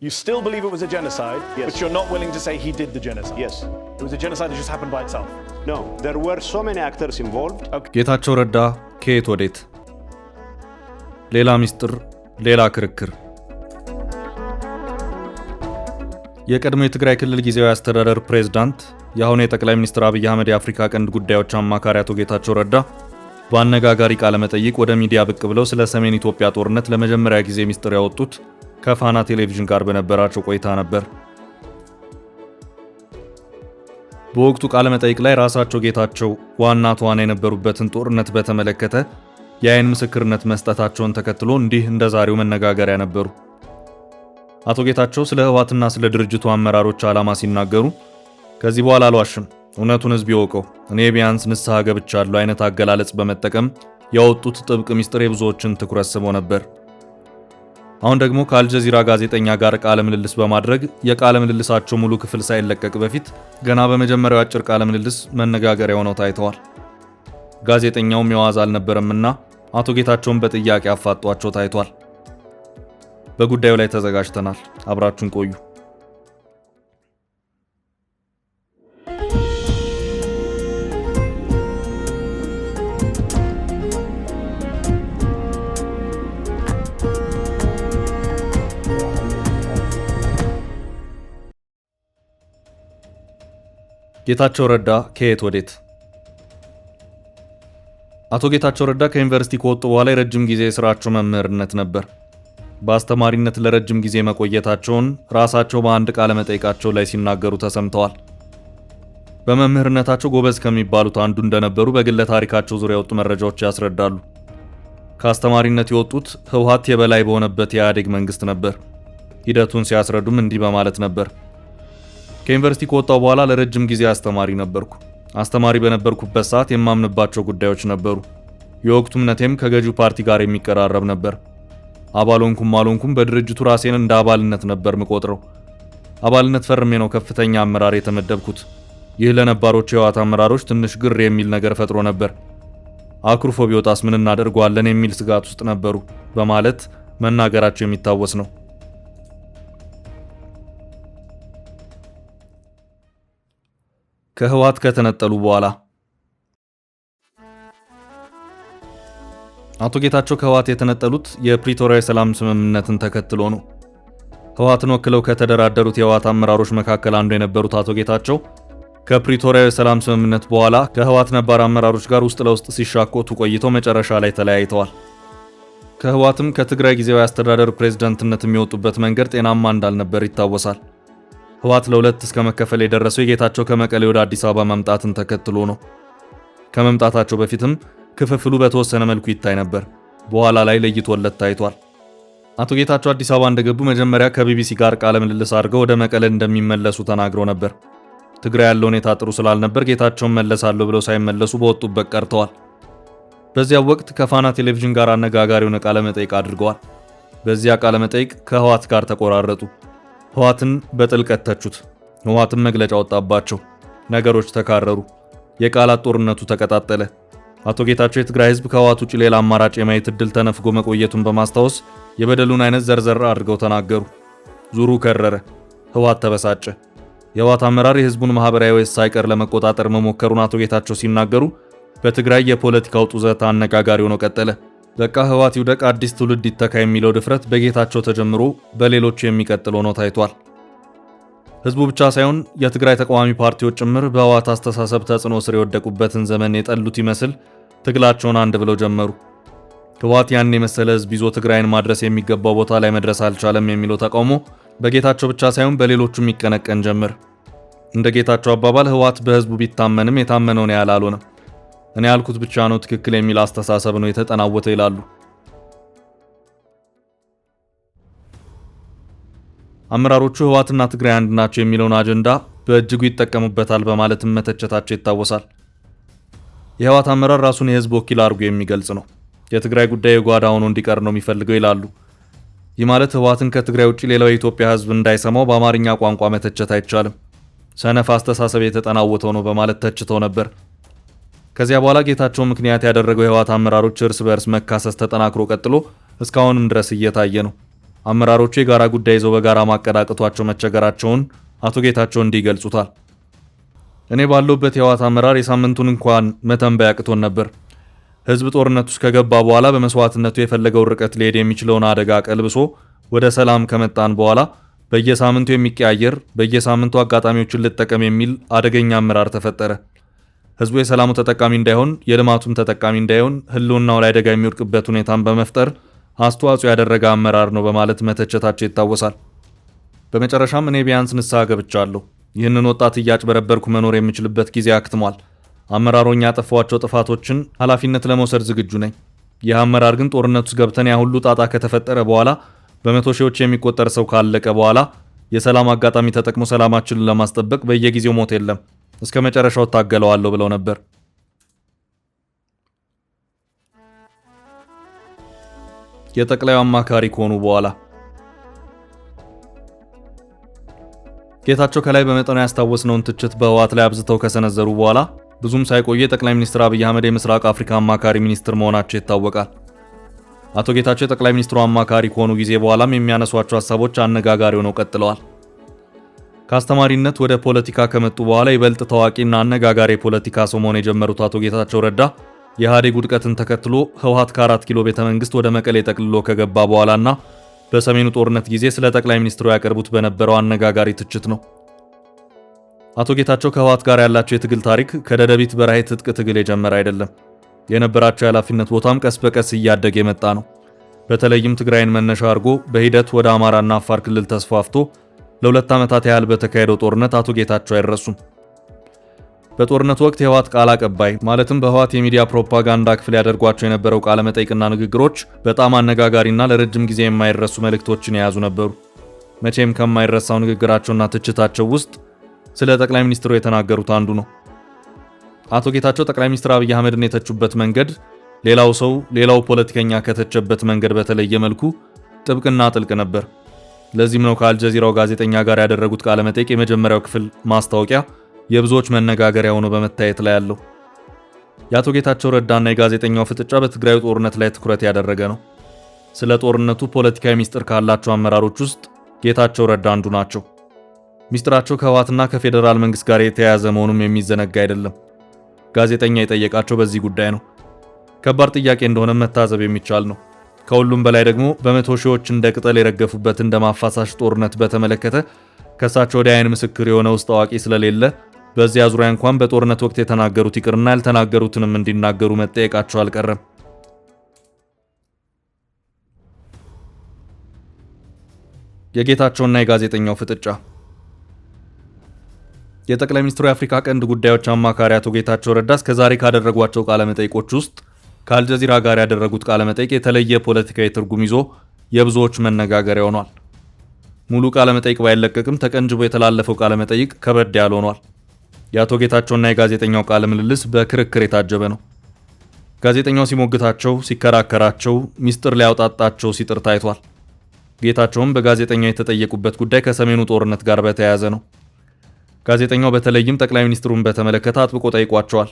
You still believe it was a genocide, Yes. but you're not willing to say he did the genocide. Yes. It was a genocide that just happened by itself. No, there were so many actors involved. ጌታቸው ረዳ ከየት ወዴት? ሌላ ሚስጥር፣ ሌላ ክርክር። የቀድሞ የትግራይ ክልል ጊዜያዊ አስተዳደር ፕሬዝዳንት የአሁኑ የጠቅላይ ሚኒስትር አብይ አህመድ የአፍሪካ ቀንድ ጉዳዮች አማካሪ አቶ ጌታቸው ረዳ በአነጋጋሪ ቃለ መጠይቅ ወደ ሚዲያ ብቅ ብለው ስለ ሰሜን ኢትዮጵያ ጦርነት ለመጀመሪያ ጊዜ ሚስጥር ያወጡት ከፋና ቴሌቪዥን ጋር በነበራቸው ቆይታ ነበር። በወቅቱ ቃለ መጠይቅ ላይ ራሳቸው ጌታቸው ዋና ተዋናይ የነበሩበትን ጦርነት በተመለከተ የአይን ምስክርነት መስጠታቸውን ተከትሎ እንዲህ እንደዛሬው መነጋገሪያ ነበሩ። አቶ ጌታቸው ስለ ህወሓትና ስለ ድርጅቱ አመራሮች ዓላማ ሲናገሩ ከዚህ በኋላ አልዋሽም፣ እውነቱን ህዝብ ይወቀው፣ እኔ ቢያንስ ንስሐ ገብቻለሁ አይነት አገላለጽ በመጠቀም ያወጡት ጥብቅ ሚስጥር የብዙዎችን ትኩረት ስቦ ነበር። አሁን ደግሞ ከአልጀዚራ ጋዜጠኛ ጋር ቃለ ምልልስ በማድረግ የቃለ ምልልሳቸው ሙሉ ክፍል ሳይለቀቅ በፊት ገና በመጀመሪያው አጭር ቃለ ምልልስ መነጋገሪያ ሆነው ታይተዋል። ጋዜጠኛውም የዋዛ አልነበረምና አቶ ጌታቸውን በጥያቄ አፋጧቸው ታይቷል። በጉዳዩ ላይ ተዘጋጅተናል። አብራችሁን ቆዩ። ጌታቸው ረዳ ከየት ወዴት? አቶ ጌታቸው ረዳ ከዩኒቨርሲቲ ከወጡ በኋላ የረጅም ጊዜ ስራቸው መምህርነት ነበር። በአስተማሪነት ለረጅም ጊዜ መቆየታቸውን ራሳቸው በአንድ ቃለ መጠይቃቸው ላይ ሲናገሩ ተሰምተዋል። በመምህርነታቸው ጎበዝ ከሚባሉት አንዱ እንደነበሩ በግለ ታሪካቸው ዙሪያ የወጡ መረጃዎች ያስረዳሉ። ከአስተማሪነት የወጡት ህወሓት የበላይ በሆነበት የኢህአዴግ መንግስት ነበር። ሂደቱን ሲያስረዱም እንዲህ በማለት ነበር። ከዩኒቨርሲቲ ከወጣው በኋላ ለረጅም ጊዜ አስተማሪ ነበርኩ። አስተማሪ በነበርኩበት ሰዓት የማምንባቸው ጉዳዮች ነበሩ። የወቅቱ እምነቴም ከገዢው ፓርቲ ጋር የሚቀራረብ ነበር። አባሎንኩም አልሆንኩም በድርጅቱ ራሴን እንደ አባልነት ነበር ምቆጥረው። አባልነት ፈርሜ ነው ከፍተኛ አመራር የተመደብኩት። ይህ ለነባሮቹ የህወሓት አመራሮች ትንሽ ግር የሚል ነገር ፈጥሮ ነበር። አኩርፎ ቢወጣስ ምን እናደርገዋለን የሚል ስጋት ውስጥ ነበሩ በማለት መናገራቸው የሚታወስ ነው። ከህወሓት ከተነጠሉ በኋላ አቶ ጌታቸው ከህወሓት የተነጠሉት የፕሪቶሪያ የሰላም ስምምነትን ተከትሎ ነው። ህወሓትን ወክለው ከተደራደሩት የህወሓት አመራሮች መካከል አንዱ የነበሩት አቶ ጌታቸው ከፕሪቶሪያ የሰላም ስምምነት በኋላ ከህወሓት ነባር አመራሮች ጋር ውስጥ ለውስጥ ሲሻኮቱ ቆይተው መጨረሻ ላይ ተለያይተዋል። ከህወሓትም ከትግራይ ጊዜያዊ አስተዳደር ፕሬዝዳንትነት የሚወጡበት መንገድ ጤናማ እንዳልነበር ይታወሳል። ህወሓት ለሁለት እስከ መከፈል የደረሰው የጌታቸው ከመቀሌ ወደ አዲስ አበባ መምጣትን ተከትሎ ነው። ከመምጣታቸው በፊትም ክፍፍሉ በተወሰነ መልኩ ይታይ ነበር። በኋላ ላይ ለይቶለት ታይቷል። አቶ ጌታቸው አዲስ አበባ እንደገቡ መጀመሪያ ከቢቢሲ ጋር ቃለ ምልልስ አድርገው ወደ መቀሌ እንደሚመለሱ ተናግረው ነበር። ትግራይ ያለው ሁኔታ ጥሩ ስላልነበር ጌታቸውን መለሳለሁ ብለው ሳይመለሱ በወጡበት ቀርተዋል። በዚያ ወቅት ከፋና ቴሌቪዥን ጋር አነጋጋሪውን ቃለ መጠይቅ አድርገዋል። በዚያ ቃለ መጠይቅ ከህወሓት ጋር ተቆራረጡ። ህወሓትን በጥልቀት ተቹት። ህወሓትን መግለጫ ወጣባቸው። ነገሮች ተካረሩ። የቃላት ጦርነቱ ተቀጣጠለ። አቶ ጌታቸው የትግራይ ህዝብ ከህወሓት ውጭ ሌላ አማራጭ የማየት እድል ተነፍጎ መቆየቱን በማስታወስ የበደሉን አይነት ዘርዘር አድርገው ተናገሩ። ዙሩ ከረረ። ህወሓት ተበሳጨ። የህወሓት አመራር የህዝቡን ማህበራዊ ወይስ ሳይቀር ለመቆጣጠር መሞከሩን አቶ ጌታቸው ሲናገሩ በትግራይ የፖለቲካው ጡዘት አነጋጋሪ ሆኖ ቀጠለ። በቃ ህወሓት ይውደቅ፣ አዲስ ትውልድ ይተካ የሚለው ድፍረት በጌታቸው ተጀምሮ በሌሎች የሚቀጥል ሆኖ ታይቷል። ህዝቡ ብቻ ሳይሆን የትግራይ ተቃዋሚ ፓርቲዎች ጭምር በህወሓት አስተሳሰብ ተጽዕኖ ስር የወደቁበትን ዘመን የጠሉት ይመስል ትግላቸውን አንድ ብለው ጀመሩ። ህወሓት ያን የመሰለ ህዝብ ይዞ ትግራይን ማድረስ የሚገባው ቦታ ላይ መድረስ አልቻለም የሚለው ተቃውሞ በጌታቸው ብቻ ሳይሆን በሌሎቹም ይቀነቀን ጀመር። እንደ ጌታቸው አባባል ህወሓት በህዝቡ ቢታመንም የታመነውን ያህል አልሆነም። እኔ ያልኩት ብቻ ነው ትክክል የሚል አስተሳሰብ ነው የተጠናወተ ይላሉ። አመራሮቹ ህወሓትና ትግራይ አንድ ናቸው የሚለውን አጀንዳ በእጅጉ ይጠቀሙበታል በማለትም መተቸታቸው ይታወሳል። የህወሓት አመራር ራሱን የህዝብ ወኪል አድርጎ የሚገልጽ ነው። የትግራይ ጉዳይ የጓዳ ሆኖ እንዲቀር ነው የሚፈልገው ይላሉ። ይህ ማለት ህወሓትን ከትግራይ ውጭ ሌላው የኢትዮጵያ ህዝብ እንዳይሰማው በአማርኛ ቋንቋ መተቸት አይቻልም። ሰነፍ አስተሳሰብ የተጠናወተው ነው በማለት ተችተው ነበር። ከዚያ በኋላ ጌታቸው ምክንያት ያደረገው የህወሓት አመራሮች እርስ በርስ መካሰስ ተጠናክሮ ቀጥሎ እስካሁንም ድረስ እየታየ ነው። አመራሮቹ የጋራ ጉዳይ ይዘው በጋራ ማቀዳቀቷቸው መቸገራቸውን አቶ ጌታቸው እንዲህ ይገልጹታል። እኔ ባለሁበት የህወሓት አመራር የሳምንቱን እንኳን መተንበይ አቅቶን ነበር። ህዝብ ጦርነት ውስጥ ከገባ በኋላ በመስዋዕትነቱ የፈለገው ርቀት ሊሄድ የሚችለውን አደጋ ቀልብሶ ወደ ሰላም ከመጣን በኋላ በየሳምንቱ የሚቀያየር በየሳምንቱ አጋጣሚዎችን ልጠቀም የሚል አደገኛ አመራር ተፈጠረ። ህዝቡ የሰላሙ ተጠቃሚ እንዳይሆን የልማቱም ተጠቃሚ እንዳይሆን ህልውናው ላይ አደጋ የሚወድቅበት ሁኔታን በመፍጠር አስተዋጽኦ ያደረገ አመራር ነው በማለት መተቸታቸው ይታወሳል። በመጨረሻም እኔ ቢያንስ ንስሐ ገብቻለሁ። ይህንን ወጣት እያጭበረበርኩ መኖር የምችልበት ጊዜ አክትሟል። አመራሮኛ ያጠፋቸው ጥፋቶችን ኃላፊነት ለመውሰድ ዝግጁ ነኝ። ይህ አመራር ግን ጦርነት ውስጥ ገብተን ያ ሁሉ ጣጣ ከተፈጠረ በኋላ በመቶ ሺዎች የሚቆጠር ሰው ካለቀ በኋላ የሰላም አጋጣሚ ተጠቅሞ ሰላማችንን ለማስጠበቅ በየጊዜው ሞት የለም እስከ መጨረሻው ታገለዋለሁ ብለው ነበር። የጠቅላዩ አማካሪ ከሆኑ በኋላ ጌታቸው ከላይ በመጠኑ ያስታወስነውን ትችት በህወሓት ላይ አብዝተው ከሰነዘሩ በኋላ ብዙም ሳይቆየ ጠቅላይ ሚኒስትር አብይ አህመድ የምስራቅ አፍሪካ አማካሪ ሚኒስትር መሆናቸው ይታወቃል። አቶ ጌታቸው የጠቅላይ ሚኒስትሩ አማካሪ ከሆኑ ጊዜ በኋላም የሚያነሷቸው ሐሳቦች አነጋጋሪ ሆነው ቀጥለዋል። ከአስተማሪነት ወደ ፖለቲካ ከመጡ በኋላ ይበልጥ ታዋቂና አነጋጋሪ የፖለቲካ ሰው መሆን የጀመሩት አቶ ጌታቸው ረዳ የኢህአዴግ ውድቀትን ተከትሎ ህወሓት ከ4 ኪሎ ቤተ መንግስት ወደ መቀሌ ጠቅልሎ ከገባ በኋላና በሰሜኑ ጦርነት ጊዜ ስለ ጠቅላይ ሚኒስትሩ ያቀርቡት በነበረው አነጋጋሪ ትችት ነው። አቶ ጌታቸው ከህወሓት ጋር ያላቸው የትግል ታሪክ ከደደቢት በረሃ ትጥቅ ትግል የጀመረ አይደለም። የነበራቸው የኃላፊነት ቦታም ቀስ በቀስ እያደገ የመጣ ነው። በተለይም ትግራይን መነሻ አድርጎ በሂደት ወደ አማራና አፋር ክልል ተስፋፍቶ ለ2 ዓመታት ያህል በተካሄደው ጦርነት አቶ ጌታቸው አይረሱም። በጦርነቱ ወቅት የህወሓት ቃል አቀባይ ማለትም በህወሓት የሚዲያ ፕሮፓጋንዳ ክፍል ያደርጓቸው የነበረው ቃለ መጠይቅና ንግግሮች በጣም አነጋጋሪና ለረጅም ጊዜ የማይረሱ መልእክቶችን የያዙ ነበሩ። መቼም ከማይረሳው ንግግራቸውና ትችታቸው ውስጥ ስለ ጠቅላይ ሚኒስትሩ የተናገሩት አንዱ ነው። አቶ ጌታቸው ጠቅላይ ሚኒስትር አብይ አህመድን የተቹበት መንገድ ሌላው ፖለቲከኛ ከተቸበት መንገድ በተለየ መልኩ ጥብቅና ጥልቅ ነበር። ለዚህም ነው ከአልጀዚራው ጋዜጠኛ ጋር ያደረጉት ቃለ መጠይቅ የመጀመሪያው ክፍል ማስታወቂያ የብዙዎች መነጋገሪያ ሆኖ በመታየት ላይ ያለው። የአቶ ጌታቸው ረዳና የጋዜጠኛው ፍጥጫ በትግራዩ ጦርነት ላይ ትኩረት ያደረገ ነው። ስለ ጦርነቱ ፖለቲካዊ ሚስጥር ካላቸው አመራሮች ውስጥ ጌታቸው ረዳ አንዱ ናቸው። ሚስጥራቸው ከህወሓትና ከፌዴራል መንግስት ጋር የተያያዘ መሆኑም የሚዘነጋ አይደለም። ጋዜጠኛ የጠየቃቸው በዚህ ጉዳይ ነው። ከባድ ጥያቄ እንደሆነ መታዘብ የሚቻል ነው። ከሁሉም በላይ ደግሞ በመቶ ሺዎች እንደ ቅጠል የረገፉበት እንደ ማፋሳሽ ጦርነት በተመለከተ ከሳቸው ወደ አይን ምስክር የሆነ ውስጥ አዋቂ ስለሌለ በዚያ ዙሪያ እንኳን በጦርነት ወቅት የተናገሩት ይቅርና ያልተናገሩትንም እንዲናገሩ መጠየቃቸው አልቀረም። የጌታቸውና የጋዜጠኛው ፍጥጫ። የጠቅላይ ሚኒስትሩ የአፍሪካ ቀንድ ጉዳዮች አማካሪ አቶ ጌታቸው ረዳ እስከዛሬ ካደረጓቸው ቃለ መጠይቆች ውስጥ ከአልጀዚራ ጋር ያደረጉት ቃለ መጠይቅ የተለየ ፖለቲካዊ ትርጉም ይዞ የብዙዎች መነጋገሪያ ሆኗል። ሙሉ ቃለ መጠይቅ ባይለቀቅም ተቀንጅቦ የተላለፈው ቃለ መጠይቅ ከበድ ያለ ሆኗል። የአቶ ጌታቸውና የጋዜጠኛው ቃለ ምልልስ በክርክር የታጀበ ነው። ጋዜጠኛው ሲሞግታቸው፣ ሲከራከራቸው፣ ሚስጥር ሊያውጣጣቸው ሲጥር ታይቷል። ጌታቸውም በጋዜጠኛው የተጠየቁበት ጉዳይ ከሰሜኑ ጦርነት ጋር በተያያዘ ነው። ጋዜጠኛው በተለይም ጠቅላይ ሚኒስትሩን በተመለከተ አጥብቆ ጠይቋቸዋል።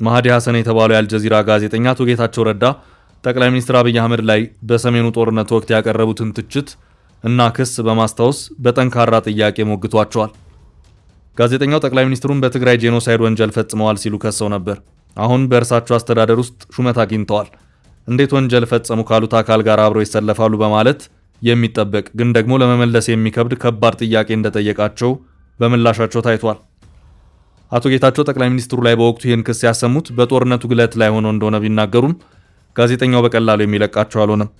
ማህዲ ሐሰን የተባለው የአልጀዚራ ጋዜጠኛ አቶ ጌታቸው ረዳ ጠቅላይ ሚኒስትር አብይ አህመድ ላይ በሰሜኑ ጦርነት ወቅት ያቀረቡትን ትችት እና ክስ በማስታወስ በጠንካራ ጥያቄ ሞግቷቸዋል። ጋዜጠኛው ጠቅላይ ሚኒስትሩን በትግራይ ጄኖሳይድ ወንጀል ፈጽመዋል ሲሉ ከሰው ነበር። አሁን በእርሳቸው አስተዳደር ውስጥ ሹመት አግኝተዋል። እንዴት ወንጀል ፈጸሙ ካሉት አካል ጋር አብረው ይሰለፋሉ በማለት የሚጠበቅ ግን ደግሞ ለመመለስ የሚከብድ ከባድ ጥያቄ እንደጠየቃቸው በምላሻቸው ታይቷል። አቶ ጌታቸው ጠቅላይ ሚኒስትሩ ላይ በወቅቱ ይህን ክስ ያሰሙት በጦርነቱ ግለት ላይ ሆኖ እንደሆነ ቢናገሩም ጋዜጠኛው በቀላሉ የሚለቃቸው አልሆነም።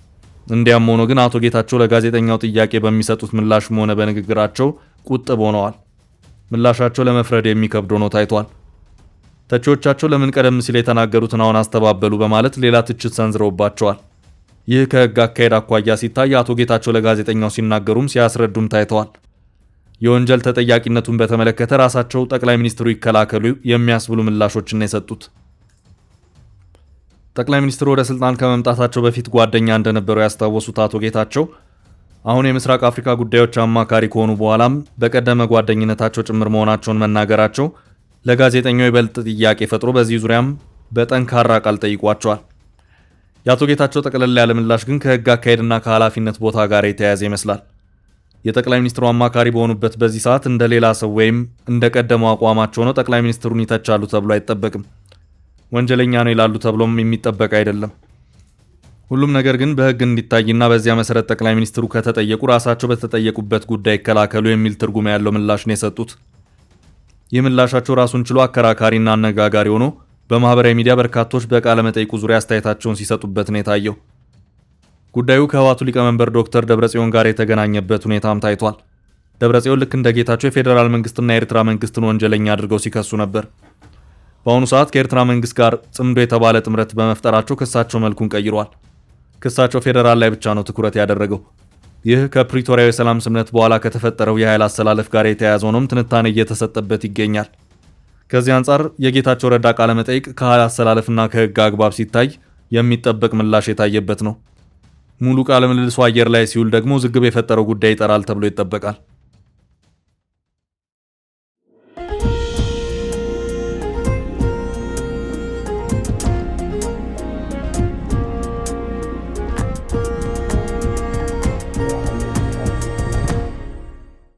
እንዲያም ሆኖ ግን አቶ ጌታቸው ለጋዜጠኛው ጥያቄ በሚሰጡት ምላሽም ሆነ በንግግራቸው ቁጥብ ሆነዋል። ምላሻቸው ለመፍረድ የሚከብድ ሆኖ ታይቷል። ተቺዎቻቸው ለምን ቀደም ሲል የተናገሩትን አሁን አስተባበሉ በማለት ሌላ ትችት ሰንዝረውባቸዋል። ይህ ከህግ አካሄድ አኳያ ሲታይ አቶ ጌታቸው ለጋዜጠኛው ሲናገሩም ሲያስረዱም ታይተዋል። የወንጀል ተጠያቂነቱን በተመለከተ ራሳቸው ጠቅላይ ሚኒስትሩ ይከላከሉ የሚያስብሉ ምላሾችን የሰጡት። ጠቅላይ ሚኒስትሩ ወደ ስልጣን ከመምጣታቸው በፊት ጓደኛ እንደነበሩ ያስታወሱት አቶ ጌታቸው አሁን የምስራቅ አፍሪካ ጉዳዮች አማካሪ ከሆኑ በኋላም በቀደመ ጓደኝነታቸው ጭምር መሆናቸውን መናገራቸው ለጋዜጠኛው ይበልጥ ጥያቄ ፈጥሮ በዚህ ዙሪያም በጠንካራ ቃል ጠይቋቸዋል። የአቶ ጌታቸው ጠቅለል ያለ ምላሽ ግን ከህግ አካሄድና ከኃላፊነት ቦታ ጋር የተያያዘ ይመስላል። የጠቅላይ ሚኒስትሩ አማካሪ በሆኑበት በዚህ ሰዓት እንደ ሌላ ሰው ወይም እንደ ቀደመው አቋማቸው ነው ጠቅላይ ሚኒስትሩን ይተቻሉ ተብሎ አይጠበቅም። ወንጀለኛ ነው ይላሉ ተብሎም የሚጠበቅ አይደለም። ሁሉም ነገር ግን በህግ እንዲታይና በዚያ መሰረት ጠቅላይ ሚኒስትሩ ከተጠየቁ ራሳቸው በተጠየቁበት ጉዳይ ይከላከሉ የሚል ትርጉም ያለው ምላሽ ነው የሰጡት። ይህ ምላሻቸው ራሱን ችሎ አከራካሪና አነጋጋሪ ሆኖ በማህበራዊ ሚዲያ በርካቶች በቃለ መጠይቁ ዙሪያ አስተያየታቸውን ሲሰጡበት ነው የታየው። ጉዳዩ ከህወሓቱ ሊቀመንበር ዶክተር ደብረጽዮን ጋር የተገናኘበት ሁኔታም ታይቷል። ደብረጽዮን ልክ እንደ ጌታቸው የፌዴራል መንግስትና የኤርትራ መንግስትን ወንጀለኛ አድርገው ሲከሱ ነበር። በአሁኑ ሰዓት ከኤርትራ መንግስት ጋር ጽምዶ የተባለ ጥምረት በመፍጠራቸው ክሳቸው መልኩን ቀይሯል። ክሳቸው ፌዴራል ላይ ብቻ ነው ትኩረት ያደረገው። ይህ ከፕሪቶሪያው የሰላም ስምምነት በኋላ ከተፈጠረው የኃይል አሰላለፍ ጋር የተያያዘ ሆኖም ትንታኔ እየተሰጠበት ይገኛል። ከዚህ አንጻር የጌታቸው ረዳ ቃለ መጠይቅ ከኃይል አሰላለፍና ከህግ አግባብ ሲታይ የሚጠበቅ ምላሽ የታየበት ነው። ሙሉ ቃለ ምልልሱ አየር ላይ ሲውል ደግሞ ውዝግብ የፈጠረው ጉዳይ ይጠራል ተብሎ ይጠበቃል።